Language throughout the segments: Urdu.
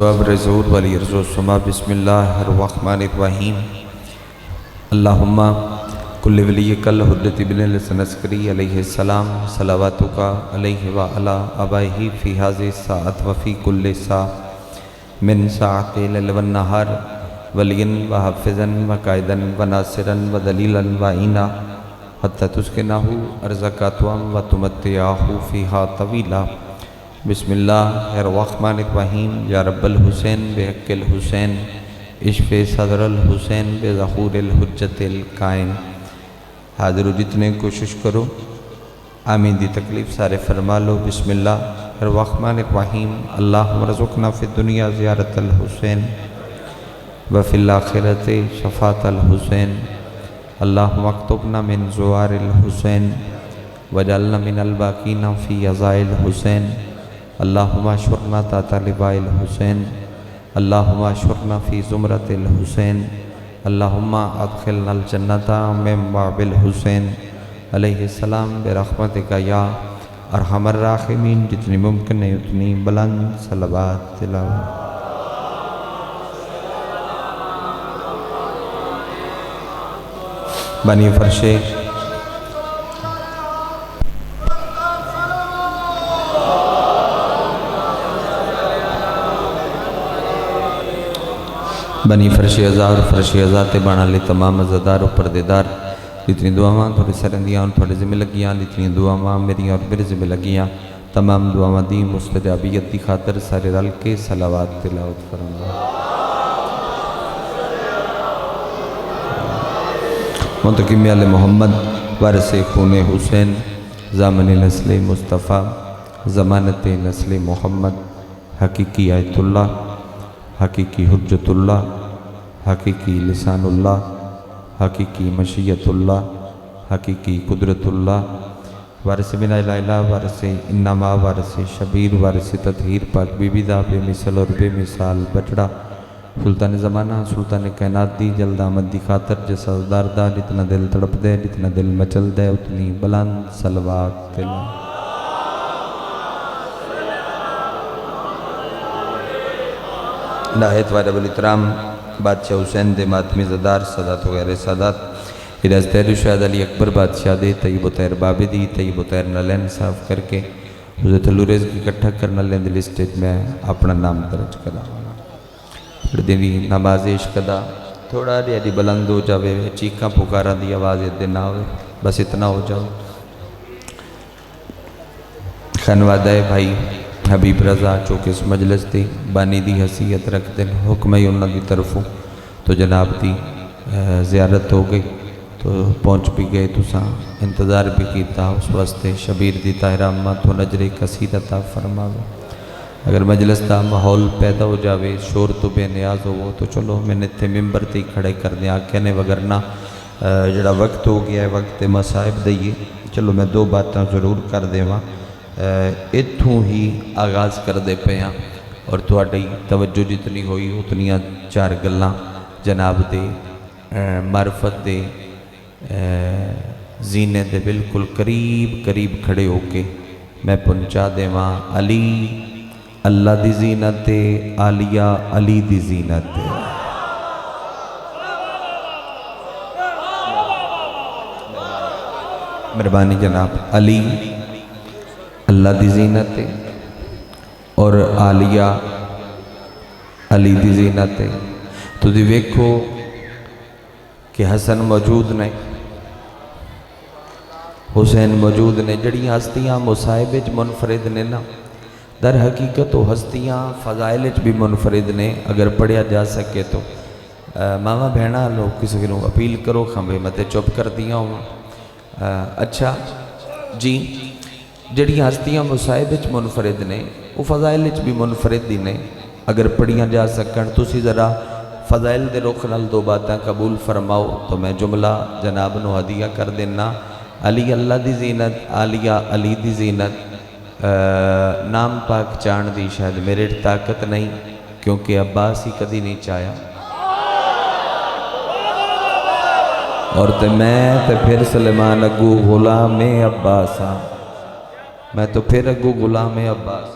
بابر ظہور ولی ارض السما بسم اللہ الرحمن الرحیم اللہم کل ولیک الحجۃ ابن الحسن عسکری علیہ السلام صلواتک علیہ وعلی آبائہ فی ہذہ الساعۃ وفی کل ساعۃ من ساعۃ اللیل والنہار ولیا وحافظا وقائدا وناصرا ودلیلا وعینا حتی تسکنہ ارضک طوعا وتمتعہ فیہا طویلا بسم اللہ الرحمن الرحیم یا رب الحسین بحق الحسین اشف صدر الحسین بظہور الحجت القائم۔ حاضر و جتنے کوشش کرو آمین دی تکلیف سارے فرما لو۔ بسم اللہ الرحمن الرحیم اللہم رزقنا فی الدنیا زیارت الحسین وفی الآخرت شفاعت الحسین اللہم اکتبنا من زوار الحسین وجعلنا من الباقین فی عزاء الحسین اللہم اشرنا تحت لواء الحسین اللہم اشرنا فی زمرۃ الحسین اللہم ادخلنا الجنۃ من باب الحسین علیہ السلام برحمتک یا ارحم الراحمین۔ جتنی ممکن ہے اتنی بلند صلوات تلاوت۔ بنی فرش بنی فرش ازا اور فرش ازا تے بانا لے تمام ازادار و پردیدار جتنی دعاواں تھوڑی سرندیاں اور تھوڑی ذمہ لگیاں جتنی دعاواں میری اور میرے ذمہ لگیاں تمام دعاواں دی مستجابیت دی خاطر سارے رل کے صلوات تلاوت کروں۔ منتقم آل محمد وارث خون حسین ضامن نسل مصطفیٰ ضمانت نسل محمد حقیقی آیت اللہ حقیقی حجت اللہ حقیقی لسان اللہ حقیقی مشیت اللہ حقیقی قدرت اللہ وارث بن لا الہ وارث انما وارث شبیر وارث تطہیر پاک بی بی دا بے مثل اور بے مثال بچڑا سلطان زمانہ سلطان کائنات دی جلد آمد دی خاطر جیسا دار دا جتنا دل تڑپ دے جتنا دل مچل دے اتنی بلند صلوات تلاوت۔ نہایت واجب الاحترام بادشاہ حسین دے ماتمی زدار سادات و غیر سادات اداز تیر شاہد علی اکبر بادشاہ دے طیب و طیر بابی دی طیب و طیر نلین صاف کر کے حضرت الوریز کی کٹھا کرنا لین دل اسٹیج میں اپنا نام درج کرا پھر دینی نماز عشق دا تھوڑا ریاضی بلند ہو جاوے چیکاں پکارا دی آواز ادھے نہ ہوئے بس اتنا ہو جاؤ۔ خانوادہ بھائی حبیب رضا چونکہ اس مجلس دی بانی دی حیثیت رکھ دیں حکم ہی انہوں دی طرفوں تو جناب دی زیارت ہو گئی تو پہنچ بھی گئے تو ساں انتظار بھی کیتا اس واسطے شبیر دی طاہرہ اماں تو نجر قصید عطا فرماوے۔ اگر مجلس دا ماحول پیدا ہو جاوے شور تو بے نیاز ہو تو چلو میں نے تھے ممبر تے کھڑے کر دیا کہنے وگرنا جڑا وقت ہو گیا ہے وقت مصائب دئیے چلو میں دو باتاں ضرور کر دے وہاں اتھوں ہی آغاز کر دے پہ ہیں اور تھوڑی توجہ جتنی ہوئی اتنیاں چار گلاں جناب دے معرفت دے زینے دے بالکل قریب کھڑے ہو کے میں پہنچا دے وہاں علی اللہ دی زینت عالیہ علی دی زینت مہربانی جناب علی اللہ دی زینت اور عالیہ علی دی زینت تو دی ویکھو کہ حسن موجود نے حسین موجود نے جڑی ہستیاں مصائب منفرد نے نا در حقیقت و ہستیاں فضائل بھی منفرد نے اگر پڑھیا جا سکے تو ماما بہنا لوگ کسی کو اپیل کرو کھمبے متے چپ کر دیا ہوں۔ اچھا جی جڑی ہستیاں مصائب منفرد نے وہ فضائل بھی منفرد ہی نے اگر پڑھیاں جا سکن تسی ذرا فضائل دے رخ نال دو باتاں قبول فرماؤ تو میں جملہ جناب نو ہدیہ کر دینا۔ علی اللہ دی زینت عالیہ علی دی زینت نام پاک چاند دی شاید میرے طاقت نہیں کیونکہ عباس ہی کدی نہیں چاہیا اور تے میں تے پھر سلیمان اگو غلام عباس ہاں میں تو پھر اگو غلام عباس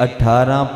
18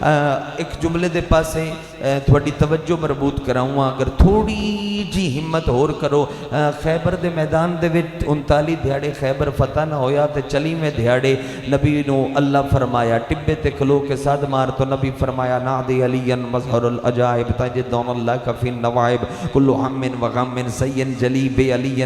ایک جملے دے پاسے تھوڑی توجہ مربوط کراؤں، اگر تھوڑی جی ہمت ہور کرو، خیبر دے میدان دے وچ 39 دھیاڑے خیبر فتح نہ ہویا تے 40ویں دھیاڑے نبی نو اللہ فرمایا ٹبے تے کھلو کے صد مار، تو نبی فرمایا نادی علی مظہر العجائب تجدون اللہ کفی النوائب کل ہم و غم سین جلی بے علی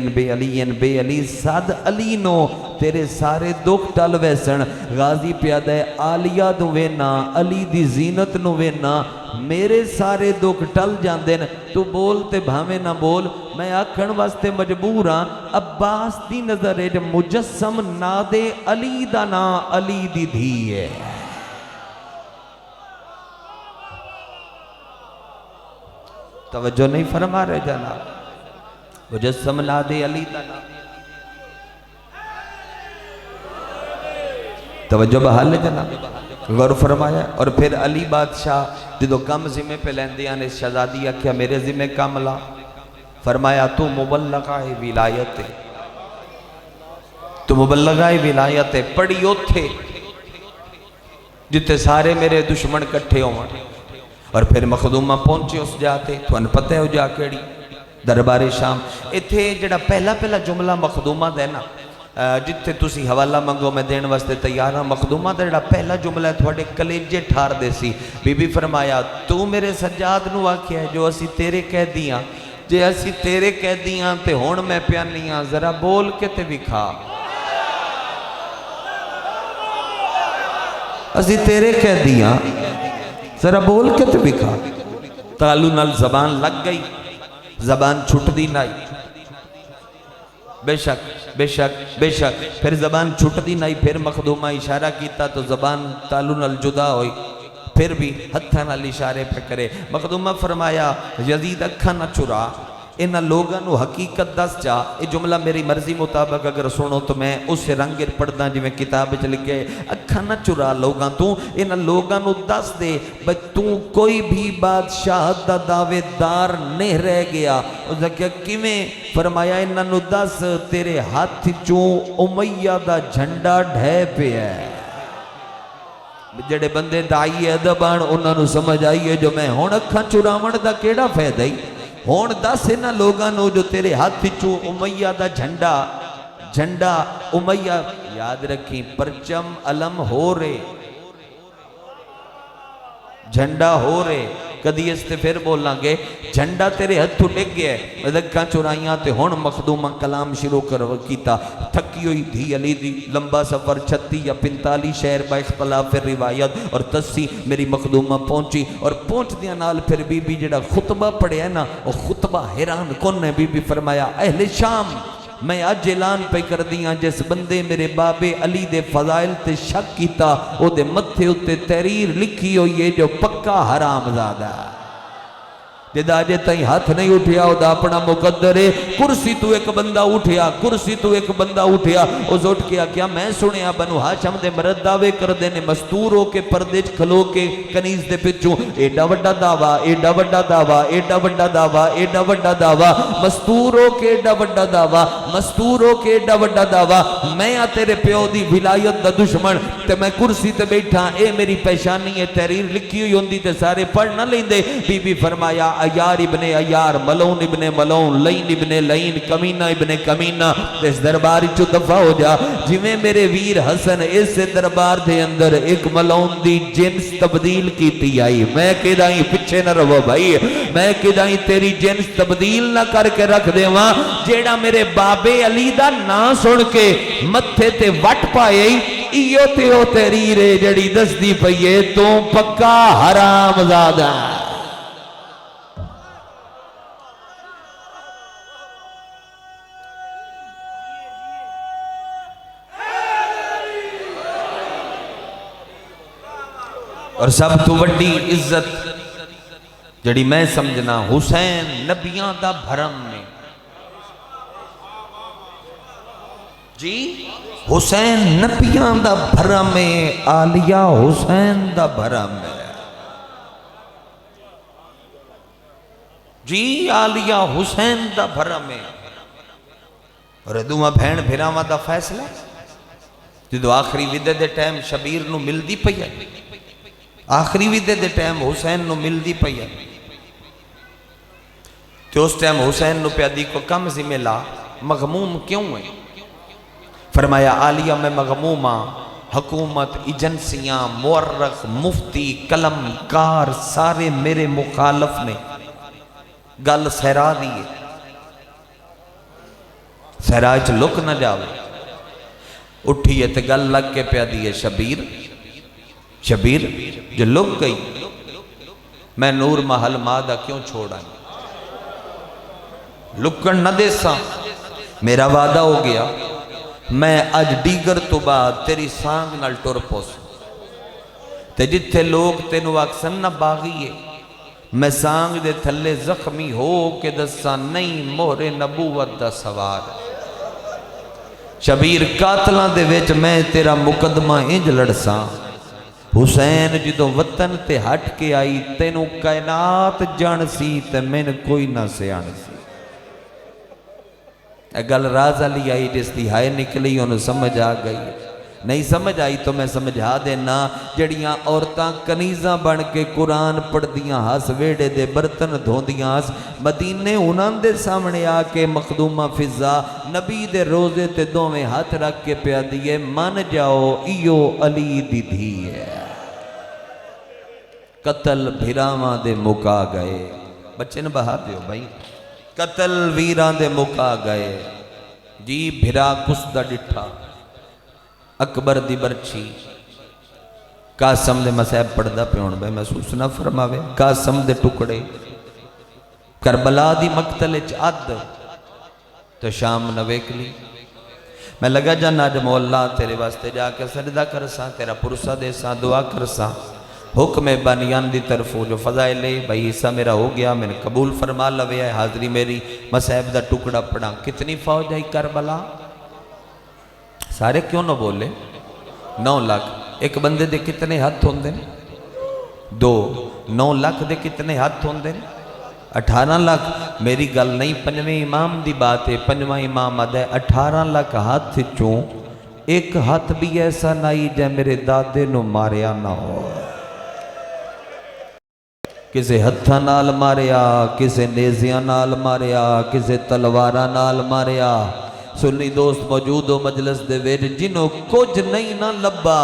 بے علی صد علی نو تیرے سارے دکھ ٹل ویسن، غازی پیادہ آلیہ نو وینا علی دی زینت نو وینا میرے سارے دکھ ٹل جاندے ن، تو بول تے بھاویں نہ بول، میں آکھن واسطے مجبور ہاں عباس دی نظر ہے مجسم نادے علی دا نا علی دی دھی ہے۔ توجہ نہیں فرما رہے جناب، مجسم نادے علی دا نا، توجہ بحال ہے جناب، غور فرمایا۔ اور پھر علی بادشاہ جدو کم ذمہ پہ لیندیاں نے شہزادی کیا میرے ذمہ کم لا، فرمایا تو مبلغہ ولایت ہے، تو مبلغہ ولایت ہے، پڑی اوتھے جتے سارے میرے دشمن کٹھے ہوں۔ اور پھر مخدومہ پہنچے اس جاتے، تو ان پتہ ہو جا کیڑی دربار شام، اتھے جڑا پہلا جملہ مخدومہ دے نا جتے تسی حوالہ منگو میں دین واسطے تیار ہاں، مخدومہ دا جڑا پہلا جملہ ہے تھوڑے کلیجے ٹھار دے سی، بی بی فرمایا تو میرے سجاد نو آکھیا ہے جو اسی تیرے کہہ دیاں، جے اسی تیرے کہہ دیاں تے ہون میں پیانیاں، ذرا بول کے تے بکھا، اسی تیرے کہہ دیاں ذرا بول کے تے بکھا۔ تالو نال زبان لگ گئی، زبان چھٹ دی نائی، بے شک بے شک بے شک، پھر زبان چھٹ دی نائی، پھر مخدومہ اشارہ کیتا تو زبان تالو نال جدا ہوئی، پھر بھی ہتھا نال اشارے پہ کرے۔ مخدومہ فرمایا یزید اکھا نہ چرا، انہاں لوگاں نو حقیقت دس جا، یہ جملہ میری مرضی مطابق اگر سنو تو میں اس رنگ پڑھدا جی میں کتاب وچ لکھے، اکھا نہ چرا لوگاں تو، انہاں لوگاں نو دس دے بھئی تو کوئی بھی بادشاہت دا دعوے دار نہیں رہ گیا۔ اس نے کہا کیویں؟ فرمایا انہاں نو دس تیرے ہاتھ چوں امیہ دا جھنڈا ڈھے پہ ہے۔ جڑے بندے دائی ادبان انہاں نو سمجھ آئیے جو میں ہون اکھاں چراون دا کیڑا فائدہ ہی، ہون دس انہاں لوگاں نو جو تیرے ہاتھ چوں امیہ دا جھنڈا امیہ، یاد رکھیں پرچم علم ہو رہے، جھنڈا ہو رہے، کدی اس تے پھر بولنا گے جھنڈا تیرے ہتھوں ڈگ گیا ہے، مدکھاں چرائیاں تے ہون مخدومہ کلام شروع کرو کیتا، تھکی ہوئی دھی علی دی، لمبا سفر 36 یا 45 شہر با اختلاف روایت، اور 80 میری مخدومہ پہنچی، اور پہنچ دیا نال پھر بی بی جڑا خطبہ پڑھے ہے نا، وہ خطبہ حیران کن ہے، بی بی فرمایا اہل شام میں آج اعلان پہ کر دیاں جس بندے میرے بابے علی دے فضائل تے شک کیتا او دے متھے اتے تحریر لکھی ہوئی ہے جو پکا حرام زادہ ہے، جدا جے تائیں ہاتھ نہیں اٹھیا او دا اپنا مقدر ہے۔ کرسی تو ایک بندہ اٹھیا، کرسی تو ایک بندہ اٹھیا، او زوٹ کیا کیا میں سنیا بنو ہاشم دے مرد دعوے کر دینے مستور ہو کے پردے چ کھلو کے کنیز دے پچھوں ایڈا وڈا دعویٰ ایڈا وڈا دعویٰ ایڈا وڈا دعویٰ ایڈا وڈا دعویٰ، مستور ہو کے ایڈا وڈا دعویٰ، مستور ہو کے ایڈا وڈا دعویٰ، میں آ تیرے پیو دی ولایت دا دشمن تے میں کرسی تے بیٹھا، اے میری پیشانی ہے تحریر لکھی ہوئی ہوندی تے سارے پڑھ نہ لیندے۔ بی بی فرمایا ایار ابن ایار، ملون ابن ملون، لین ابن لین، کمینہ ابن کمینہ، اس دربار چو دفع ہو جا، جی میں میرے ویر حسن اس دربار دے اندر ایک ملون دی جنس تبدیل کیتی آئی، میں کدائیں پچھے نہ رہو بھائی، میں کدائیں تیری جنس تبدیل نہ کر کے رکھ دے وہاں، جیڑا میرے بابے علی دا نا سن کے متھے تے وٹ پائے ایو تے ہو تحریرے جڑی دس دی پئیے تو پکا حرام زادہ۔ اور سب تو وڈی عزت جڑی میں سمجھنا حسین نبیاں دا بھرم میں، جی حسین نبیاں دا بھرم میں، آلیہ حسین دا بھرم میں، جی آلیہ حسین دا بھرم میں، اور دوما بھین بھراما دا فیصلہ جدو آخری ودے دے ٹائم شبیر نو مل دی پئی ہے، آخری ویدے دے ٹائم حسین نو مل دی پئی ہے تو اس ٹائم حسین نو پیادی کو کم زی ملا مغموم کیوں ہے؟ فرمایا عالیہ میں مغموم ہاں، حکومت، ایجنسیاں، مورخ، مفتی، قلم کار سارے میرے مخالف نے گل سہرا دیئے، سہراج لک نہ جاوے، اٹھیے تے گل لگ کے پیا دیئے شبیر شبیر جو لک گئی میں نور محل مادہ کیوں چھوڑا لکن نہ دے سا میرا وعدہ ہو گیا میں اج دیگر تو بعد تیری سانگ نال ٹر پوس تے جتھے لوگ تینو اکثر نہ باغیے میں سانگ دے تھلے زخمی ہو کے دسا نہیں مہر نبوت دا سوار شبیر قاتلاں دے وچ میں تیرا مقدمہ انج لڑساں حسین جدو وطن تے ہٹ کے آئی تینو کائنات جان سی تے میں کوئی نہ سیان سی گل راز علی آئی جس دی ہائے نکلی انہوں سمجھ آ گئی نہیں سمجھ آئی تو میں سمجھا دینا جڑیاں عورتاں کنیزاں بن کے قرآن پڑھ دیاں ہاس ویڑے دے برتن دھون دیاں ہاس مدینے انہاں دے سامنے آ کے مخدومہ فضا نبی دے روزے تے دوویں ہاتھ رکھ کے پیا دیئے مان جاؤ ایو علی دی دھی ہے قتل بھیراواں دے مکا گئے بچے نے بہا دیو بھائی قتل ویران دے مکا گئے جی بھیرا کس دا ڈٹھا اکبر دی برچی قاسم دے مسائب پڑھدا پیون بے محسوس نہ فرماوے قاسم دے ٹکڑے کربلا دی مقتل عد تو شام نہ ویکلی میں لگا جانا اج مولا تیرے واسطے جا کے سجدہ کرساں تیرا پرسہ دے ساں دعا کرساں حکم بانیان دی طرف جو فضائل لے بھائی حصہ میرا ہو گیا میں نے قبول فرما لوے ہے حاضری میری مسائب دا ٹکڑا پڑا کتنی فوج ہے کربلا سارے کیوں نہ بولے 9 لاکھ ایک بندے دے کتنے ہاتھ ہوندے 2 9 لاکھ دے کتنے ہاتھ ہوندے 18 لاکھ میری گل نہیں 5ویں امام دی بات ہے 5واں امام آدھے 18 لاکھ ہاتھ چوں ایک ہاتھ بھی ایسا نہیں جے میرے دادے نو ماریا نہ ہو کسے ہتھاں نال ماریا کسے نیزیاں نال ماریا کسے تلواراں نال ماریا سنی دوست موجود ہو مجلس دے ویج جنہوں کچھ نہیں نہ لبا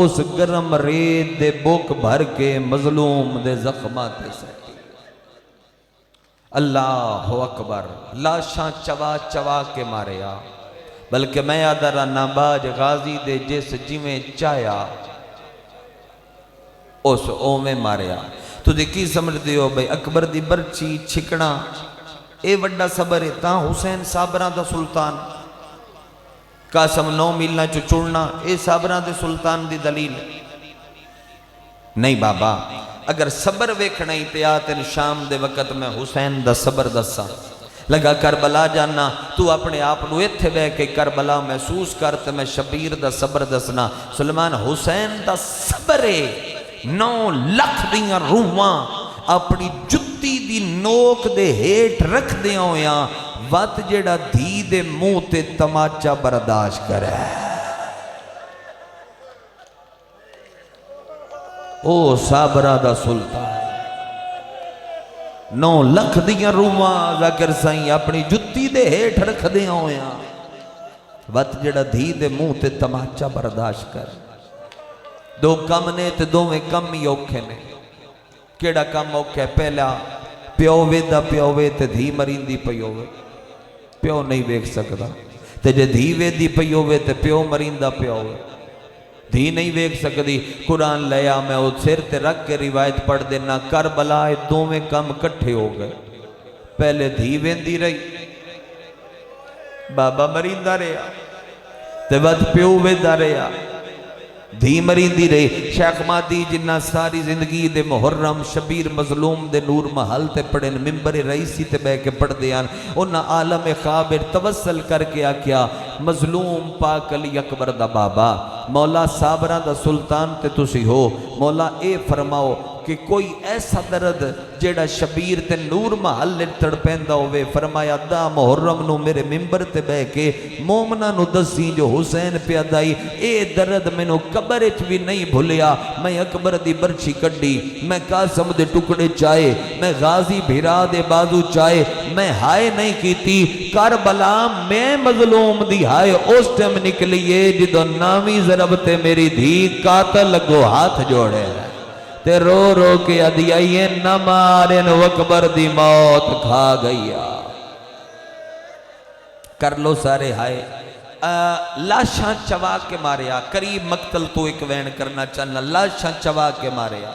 اس گرم ریت دے بوک بھر کے مظلوم دے زخمات سیٹی اللہ اکبر لاشاں چوا چوا کے ماریا بلکہ میں آدھرہ ناباج غازی دے جس جیویں چایا اس اومیں ماریا تو دیکھی سمجھ دیو بھئی اکبر دی برچی چھکنا اے وڈا صبر ہے تاں حسین صابران دا سلطان قاسم 9 میلنا چڑنا اے صابران دے سلطان دی دلیل نہیں بابا اگر صبر ویکھنا ہی تیاتن شام دے وقت میں حسین دا صبر دسا لگا کربلا جانا تو اپنے آپ نو ایتھے بے کے کربلا محسوس کرتے میں شبیر دا صبر دسنا سلمان حسین دا صبر ہے 9 لاکھ دیاں روحاں اپنی جتی دی نوک دے ہیٹ رکھ دیاں ہویاں وات جیڑا دھی دے منہ تے تماچا برداشت کرے او صابرہ دا سلطان 9 لاکھ دیاں روحاں ذاکر سائیں اپنی جتی دے ہیٹ رکھ دیاں ہویاں وات جیڑا دھی دے منہ تے تماچا برداشت کرے 2 کم نے تے 2 کم ہی اوکھے نے کیڑا کم اوکھے پہلا پیووے دا پیووے تے دھی مرین دی پیووے پیو نہیں بیک سکتا تے جے دھی وے دی پیووے تے پیو مرین دا پیووے دھی نہیں بیک سکتی قرآن لیا میں وہ سر تے رکھ کے روایت پڑھ دینا کربلا 2 کم کٹھے ہو گئے پہلے دھی وین دی رہی بابا مرین دا رہا تے بعد پیو وے دا رہا دھی مرین دی رہی شیخ مادی جنہ ساری زندگی دے محرم شبیر مظلوم دے نور محل تے پڑھیں ممبر رئیسی تے بے کے پڑھ دیان انہا عالم خابر توسل کر کے آکیا مظلوم پاک علی اکبر دا بابا مولا صابرہ دا سلطان تے تسی ہو مولا اے فرماؤ کہ کہ کوئی ایسا درد جیڑا شبیر تے نور محل تڑپیندا ہوئے. فرمایا 10 محرم نو میرے ممبر تے بہ کے مومنہ نو دسی جو حسین پیادائی اے درد میں نو قبر اچ بھی نہیں بھولیا. میں اکبر دی برچی کڈی, میں قاسم دے ٹکڑے چائے, میں غازی بھیرا دے بازو چائے, میں ہائے نہیں کیتی. کربلا میں مظلوم دی ہائے اس ٹائم نکلیے جدو نامی ضرب تے میری دھی قاتل لگو ہاتھ جوڑے تے رو رو کے ادیائیے نہ مارن اکبر دی موت کھا گیا. کر لو سارے ہائے. لاشاں چوا کے ماریا. قریب مقتل تو ایک وین کرنا چاہنا. لاشاں چوا کے ماریا.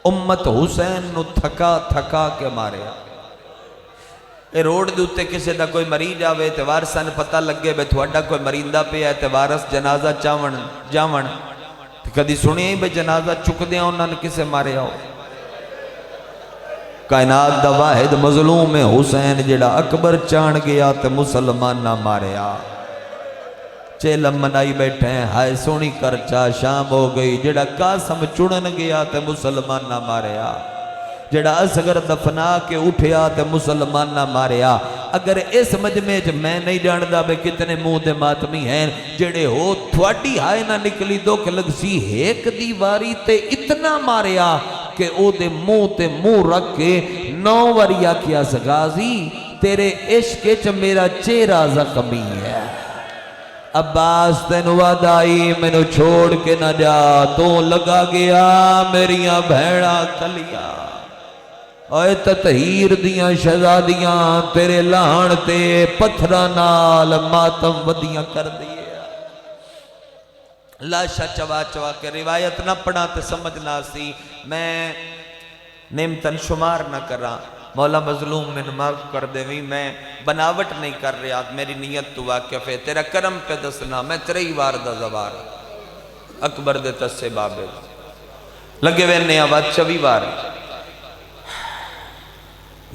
امت حسین نو تھکا تھکا کے ماریا. اے روڈ دے اتے کسے دا کوئی مریض آوے تے وارثاں پتہ لگے بے تھوڑا کوئی مریندہ پہ ہے تے وارث جنازہ چاون جاون تے کدی سنیا ہی بے جنازہ چک دیا انہاں نے کسے مارے آؤ. کائنات دا واحد مظلوم حسین جڑا اکبر چان گیا تے مسلمان نہ ماریا. چیلم منائی بیٹھے ہیں ہائے سونی کرچا شام ہو گئی. جڑا قاسم چڑن گیا تے مسلمان نہ ماریا. جڑا اصغر دفنا کے اٹھیا تے مسلمان نہ ماریا. اگر اس مجمع میں نہیں جاندا بے کتنے منہ دے ماتمی ہیں جڑے ہو تھوڑی ہائے نہ نکلی دکھ لگ سی ایک دیواری تے اتنا ماریا کہ او دے منہ تے منہ رکھ کے 9 وریا کیا غازی تیرے عشق چ میرا چہرہ زخمی ہے. عباس تینو وعدائی مینو چھوڑ کے نہ جا تو لگا گیا میریاں بھیڑا کلیا. اے تطہیر دیاں شہزادیاں تیرے لان تے پتھرا نال ماتم ودیاں کر دیے. لاشا چوا چوا کے روایت نہ پڑھا تے سمجھنا سی. میں نعمتن شمار نہ کرا. مولا مظلوم میں معاف کر دے وی میں بناوٹ نہیں کر رہا. میری نیت تو واقف ہے. تیرا کرم پہ دسنا میں 3 وار دا زوار اکبر دے تسے بابے لگے وے نے آواز 24 وار.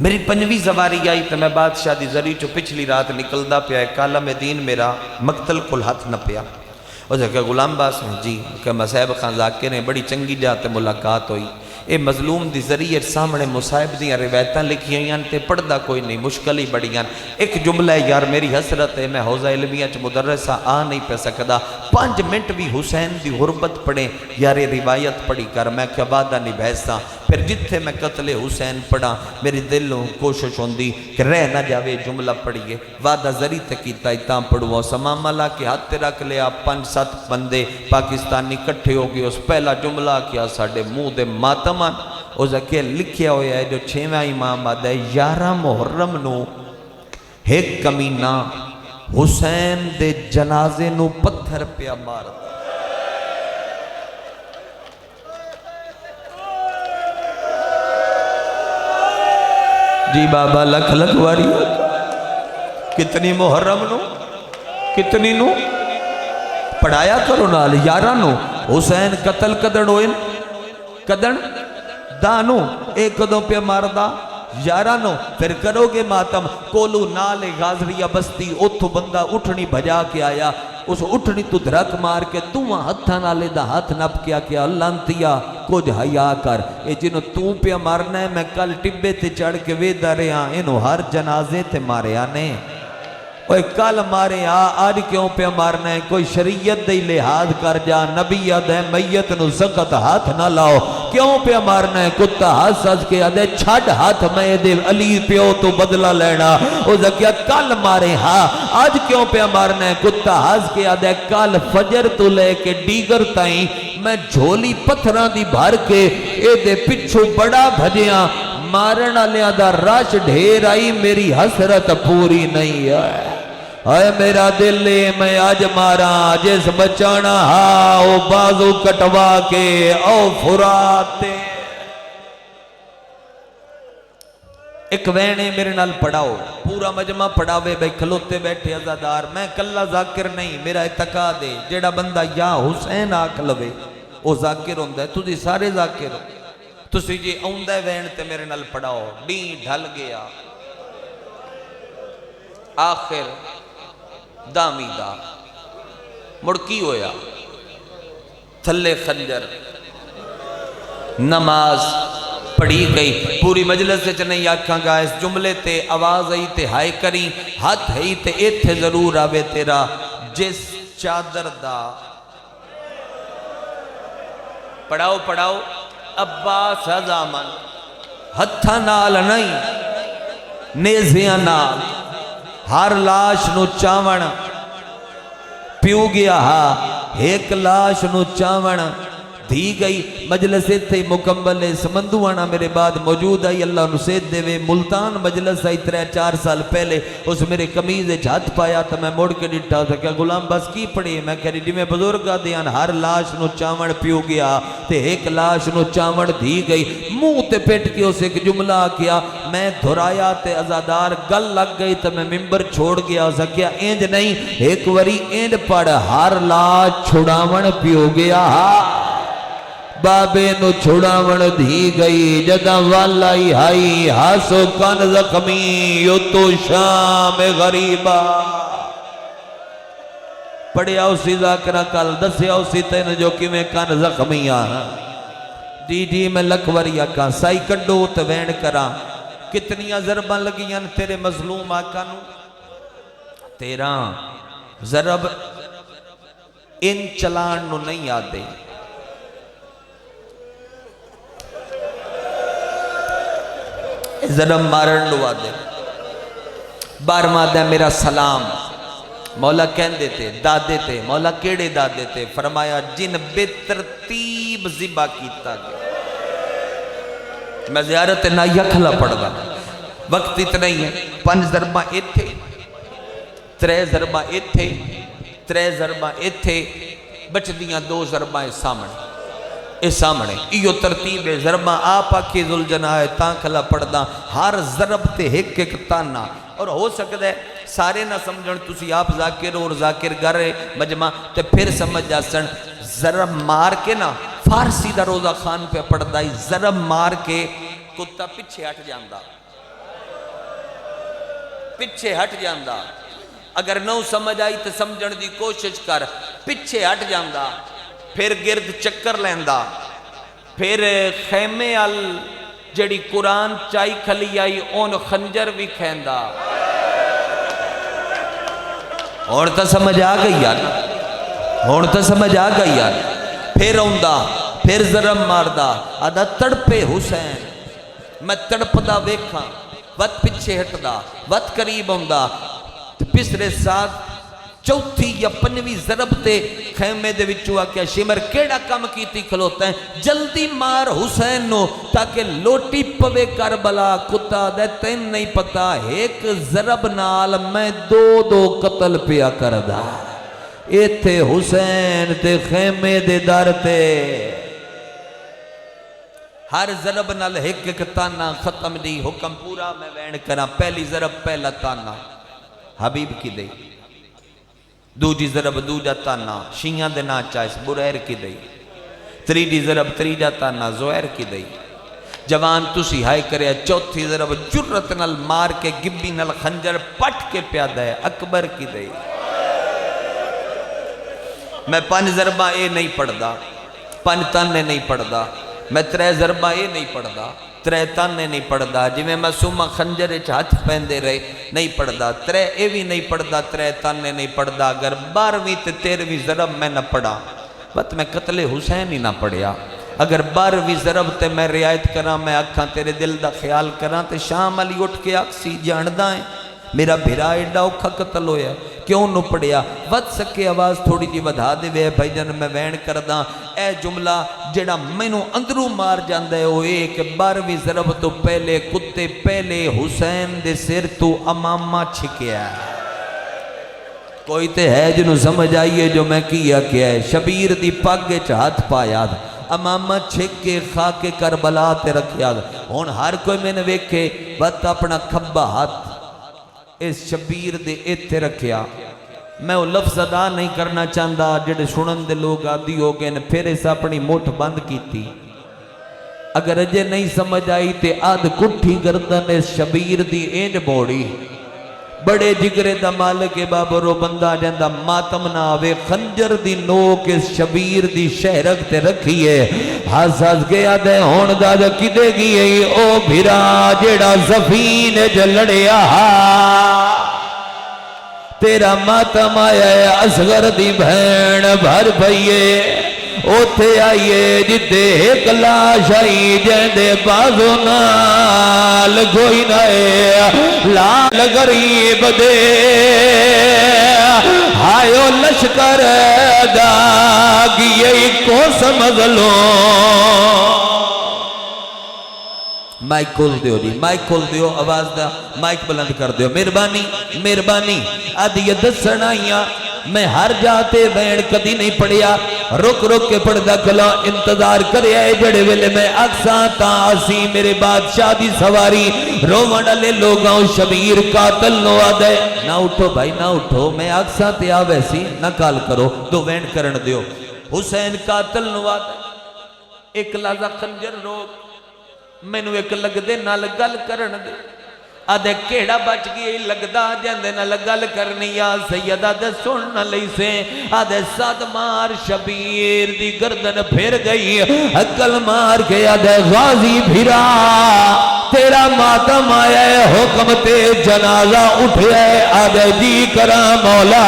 میری 5ویں زواری آئی تو میں بادشاہ دی ذریع چو پچھلی رات نکلدا پیا ہے. کالم دین میرا مقتل کل ہاتھ نہ پیا. وہ جا کہ غلام باس میں جی کہ مصعب خان ذاکر نے بڑی چنگی جاتے ملاقات ہوئی. اے مظلوم دی ذریعے سامنے مصعب دیاں روایتاں لکھی ہوئیاں تے پڑھدا کوئی نہیں مشکل ہی بڑیاں. ایک جملہ ہے یار میری حسرت ہے میں حوزہ علمیہ چ مدرسہ آ نہیں پہ سکدا. 5 منٹ بھی حسین دی غربت پڑھیں یار روایت پڑھی کر. میں کیا وعدہ نہیں بھیساں. پھر جتھے میں قتل حسین پڑھا میری دلوں کوشش ہوندی کہ رہ نہ جاوے جملہ پڑھیے. وعدہ ذریع تکیتا اتاں پڑھوا. سمام اللہ کے ہاتھ رکھ لیا. 5-7 بندے پاکستانی کٹھے ہو گئے. اس پہلا جملہ کیا ساڑھے منہ دے ماتم او زکیہ لکھیا ہویا ہے جو 6واں امام آدھا ہے 11 محرم نو ایک کمینہ حسین دے جنازے نو پتھر پیا مار دا. جی بابا لکھ لکھ واری کتنی محرم نو کتنی نو پڑھایا کرو نال 11 نو حسین قتل کدن ہوئے کدن دانو ایک کدوں پہ ماردہ 11 نو. پھر کرو گے ماتم کولو نال غازریہ بستی اتھو بندہ اٹھنی بھجا کے آیا. اس اٹھنی تو دھرک مار کے تُوہاں ہتھا نالے دا ہاتھ نپ کیا کہ اللہ انتیا کچھ حیاء کر. اے جنہوں تو پہ مارنا ہے میں کل ٹبے تے چڑھ کے ویدہ رہا انہوں ہر جنازے تے مارے آنے. اوہ کل مارے آج کیوں پہ مارنا ہے کوئی شریعت دے لحاظ کر جا. نبی آدھے میت نو سخت ہاتھ نہ لاؤ. کیوں پہ مارنا ہے کتا ہاتھ سز کے آدھے چھڑ ہاتھ میں دے علی پیو تو بدلہ لینا. او زکیہ کل مارے آج کیوں پہ مارنا ہے کتا ہاتھ کے آدھے کل فجر تو لے کے ڈیگر تائیں میں جھولی پتھران دی بھر کے اے دے پچھو بڑا بھجیاں مارنا لیا دا راش ڈھیر آئی میری حسرت پوری نہیں ہے. اے میرا دل میں آج مارا جس بچانا او بازو کٹوا کے او فراتے. ایک وینے میرے نال پڑھاؤ پورا مجمع پڑھاوے بھائی کھلوتے بیٹھے عزادار. میں کلہ ذاکر نہیں میرا اتقا دے جیڑا بندہ یا حسین آکھ لوے او ذاکر ہوندہ ہے. تُسی سارے ذاکر ہو. تُسی جی اوندہ وین تے میرے نال پڑھاؤ. ڈین ڈھل گیا آخر دامی دا مڑکی ہویا تھلے خنجر نماز پڑھی گئی پوری مجلس سے نہیں آکھاں گا اس جملے تے آواز آئی تے ہائے کری ہاتھ ہی تے ایتھے ضرور آوے تیرا جس چادر دا پڑھاؤ پڑھاؤ عباس عزامن ہتھا نال نہیں نیزیاں نال ہر لاش نو چاون پیو گیا ہا ایک لاش نو چاون دی گئی مجلس تھے مکمل سمندوانا میرے بعد موجود آئی اللہ نسید دے وے ملتان مجلس آئی 3-4 سال پہلے اس میرے قمیض ہاتھ پایا تو میں موڑ کے ڈٹھا تھا کیا غلام بس کی پڑھی میں کہہ رہی جی میں بزرگا دیان ہر لاش نو چاون پیو گیا تے ایک لاش نو چاون دی گئی منہ تے پیٹ کے اسے ایک جملہ کیا میں دھرایا تے ازادار گل لگ گئی تو میں ممبر چھوڑ گیا اسا کیا اینج نہیں ایک وری اینج پڑھ ہر لاش چھڑاون پیو گیا بابے نو چھڑاون دی گئی جدہ والائی ہائی ہاسو کن زخمی یو تو شام غریبا پڑھیا اسی ذاکرہ کل دسیا اسی تین جو کی میں کن زخمی آنا جی میں لکھوریا کا سائی کڈو تو وین کرا کتنی ضرباں لگیاں تیرے مظلوم آقا نو 13 ضرب ان چلان نو نہیں آدے ضرب مارن لو آدے بار مادہ میرا سلام مولا کہن دیتے دادے تے مولا کیڑے دادے تے فرمایا جن بے ترتیب زبا کیتا گیا میں زیارت نہ یکھلا پڑھ گا وقت اتنا ہی ہے 5 ضرباں ایتھے 3 ضرباں ایتھے 3 ضرباں ایتھے بچ دیاں 2 ضرباں سامنے اس سامنے ایو ترتیب ضرباں آپ آکھی ذوالجناح تاں کھلا پڑھدا ہر ضرب تے ایک ایک تانا اور ہو سکتا ہے سارے نہ سمجھن تسی آپ ذاکر اور ذاکر گرے مجمع تے پھر سمجھ جاسن ضرب مار کے نا فارسی دا روزہ خان پہ پڑھدا ہی ضرب مار کے کتا پچھے ہٹ جاندہ پچھے ہٹ جاندہ اگر نو سمجھ آئی تو سمجھن دی کوشش کر پچھے ہٹ جاندہ پھر گرد چکر لیندہ پھر خیمے ال جڑی قرآن چائی کھلی آئی اون خنجر بھی کھیندہ اور تا سمجھ آ گئی یار اور تا سمجھ آ گئی یار پھر اوندہ پھر ضرب ماردہ آدھا تڑپے حسین میں تڑپدہ ویکھاں وقت پچھے ہٹدہ وقت قریب اوندہ پسرے ساتھ چوتھی یا 5ویں ضرب تے خیمے دے وچوا کیا شمر کیڑا کم کیتی کھلوتا ہے جلدی مار حسین نو تاکہ لوٹی پوے کربلا کتا دے تین نہیں پتا ایک ضرب نال میں 2 قتل پیا کردہ ایتھے حسین تے خیمے دے در تے ہر ضرب نال ایک تانا ختم دی حکم پورا میں وین کرا پہلی ضرب پہلا تانا حبیب کی دے دوجی ضرب دوجا تانا شیعہ دے نا چاہیس بریر کی دئی تریجی ضرب تریجا تانا زویر کی دئی جوان تسی ہائی کرے چوتھی ضرب جرت نل مار کے گبی نل خنجر پٹ کے پیادہ ہے اکبر کی دئی میں 5 ضربہ اے نہیں پڑھ دا 5 تانے نہیں پڑھ دا میں 3 ضربہ اے نہیں پڑھ دا 3 تانے نہیں پڑھ دا جی میں معصومہ خنجر ہاتھ پہندے رہے نہیں پڑھ دا 3 اے بھی نہیں پڑھ دا 3 تانے نہیں پڑھ دا اگر 12ویں تے 13ویں ضرب میں نہ پڑھا بات میں قتل حسین ہی نہ پڑھیا اگر 12ویں ضرب تے میں رعایت کراں میں اکھاں تیرے دل دا خیال کراں تے شام علی اٹھ کے اکسی جاندہ ہیں میرا بھیرا ایڈا اوکھا قتل ہویا کیوں نو پڑیا ود سکے آواز تھوڑی جی ودھا دے وے بھائی جن میں وین کرداں اے جملہ جڑا مینوں اندروں مار جاندہ ہے وہ ایک 12ویں ضرب تو پہلے کتے پہلے حسین دے سر تو امامہ چھکیا ہے کوئی تے ہے جنہوں سمجھ آئیے جو میں کیا ہے شبیر دی پاگے ہاتھ پایا تھا امامہ چھک کے خاک کربلا تے رکھیا تھا ہون ہر کوئی میں نے ویکھے وقت اپنا کھبا ہاتھ اس شبیر دے ایتھے رکھیا میں وہ لفظ ادا نہیں کرنا چاہتا جڑے سنن دے لوگ آدھی ہو گئے پھر اس اپنی موٹھ بند کی تھی اگر اجے نہیں سمجھ آئی تے آدھ کٹھی گردن اس شبیر دی اینج بوڑی بڑے جگرے دا مالک بابرو بندہ جندہ ماتم نہ آوے خنجر دی نوک اس شبیر دی شہرک تے رکھیے حساس گیا دے ہون دا جا کی دے گی او بھیرا جیڑا زفین جلڑیا تیرا ماتم آیا ہے اصغر دی بھین بھر بھئیے اوتھے آئیے جتے ایک لاش آئی جیندے بازو نال کوئی نائے لال غریب دے آئیو لشکر دا گئے کو سمجھ لو مائک کھول دیو جی مائک کھول دیو آواز دا مائک بلند کر دیو مہربانی مہربانی آدھی یہ دسنائیاں میں ہر جاتے بین کدی نہیں پڑھیا رک رک کے پڑھدا کلا انتظار کرے آئے جڑے ویلے میں اکساں تاسی میرے بادشاہ دی سواری رومن لے لوگاں شبیر قاتل نو آدھے نہ اٹھو بھائی نہ اٹھو میں اکساں تے آ ویسی نہ کال کرو دو وین کرن دیو حسین قاتل نو آدھے ایک لازہ خنجر روک میں نو ایک لگ دے نہ لگل کرن دے آدھے کیڑا بچ گئی لگدا جاندے نہ لگل کرنی یا سیدہ دے سن نہ لئی سے آدھے ساتھ مار شبیر دی گردن پھر گئی عقل مار کے آدھے غازی بھیرا تیرا ماتم آیا ہے حکم تے جنازہ اٹھے آدھے جی کرا مولا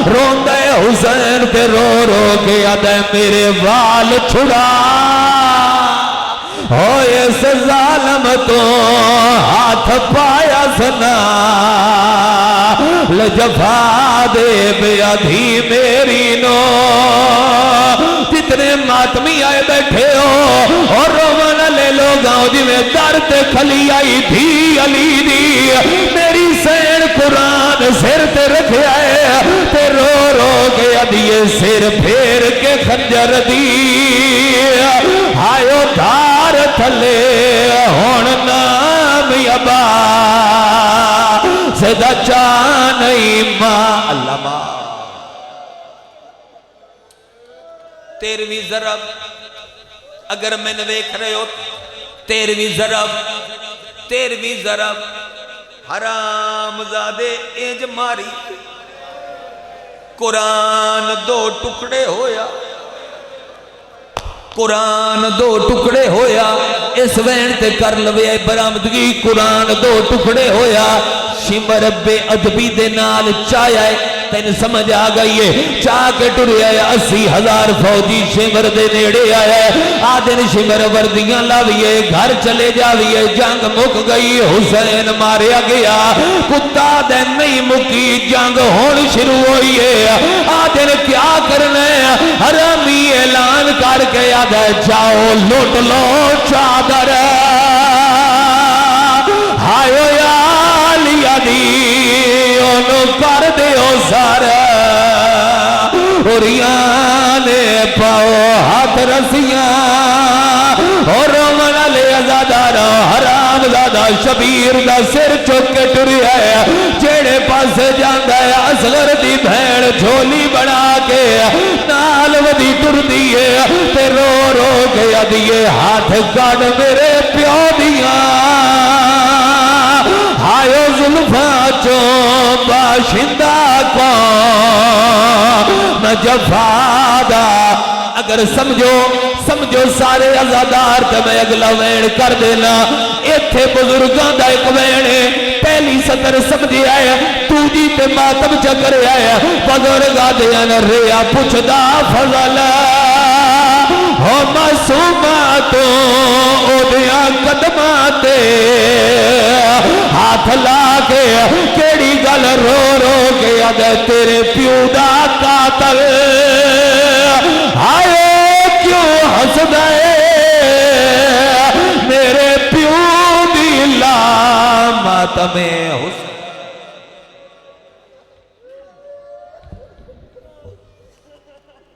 روندے حسین تے رو رو کے آدھے میرے وال چھڑا اس ظالم تو ہاتھ پایا سنا لجفا دے بیادھی میری نو جتنے ماتمی آئے بیٹھے ہو اور رومن لے لوگاں جی میں درد کھلی آئی تھی علی دی میری سین قرآن سر تے رکھے آئے تے رو رو کے ادھیے سر پھیر کے خنجر دی آئیو دھار تھلے ہون نام یبا سیدہ چانئی ماں اللہ ماں تیرویں ضرب اگر میں نے دیکھ رہے ہو تیرویں ضرب حرام زادے ایج ماری قرآن دو ٹکڑے ہویا قرآن دو ٹکڑے ہویا اس وین تے کر لوے برامدگی قرآن دو ٹکڑے ہویا شمر بے ادبی دے نال چایا ہے تین سمجھ آگئی ہے چاہ کے ٹرے آئے 80,000 فوجی شمر دے نیڑے آئے آدھن شمر وردیاں لاویے گھر چلے جاویے جنگ مک گئی حسین ماریا گیا کتا دے نہیں مکی جنگ ہون شروع ہوئی ہے آدھن کیا کرنے حرامی اعلان کر کے آدھے جاؤ لوٹ لو چادر ہائیو یا لیا دی انہوں کر دے اوریانے پاؤ ہاتھ رسیاں اور رومن لے ازادارا حرام زادہ شبیر دا سر چوکے ٹری ہے جیڑے پاس جاندہ ہے اصغر دی بھیڑ جھولی بنا کے نال ودی ٹر دیئے تے رو رو گیا دیئے ہاتھ گاڑ میرے پیو دیاں آئیو ظلفہ چو باشندہ کو جفادہ اگر سمجھو سارے ازادار تے میں اگلا وین کر دینا ایتھے بزرگاں دا ایک وین پہلی سطر سمجھے آیا تو جی تے ماتم چکر آیا بزرگاں دیاں ریا پوچھدا فضل ہو معصوماتوں او دیاں قدماتے ہاتھ لا کے کیڑی گل رو رو کے آدھے تیرے پیو دا قاتل آئے کیوں ہس دائے میرے پیو دی لامت میں حسن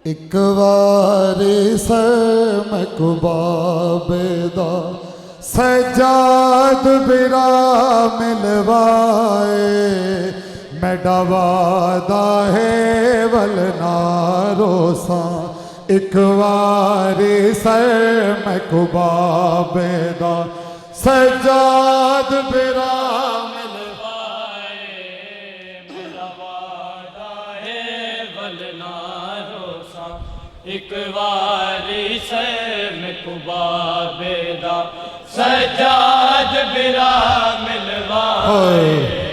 ایک واری سر میں کبابے دا سجاد برا ملوائے میڈا وعدہ ہے ولنا روساں ایک واری سر میں کبابے دا سجاد برا ملوائے ولناروسا ایک واری سر میں کبابے دا سجاد برا ملوا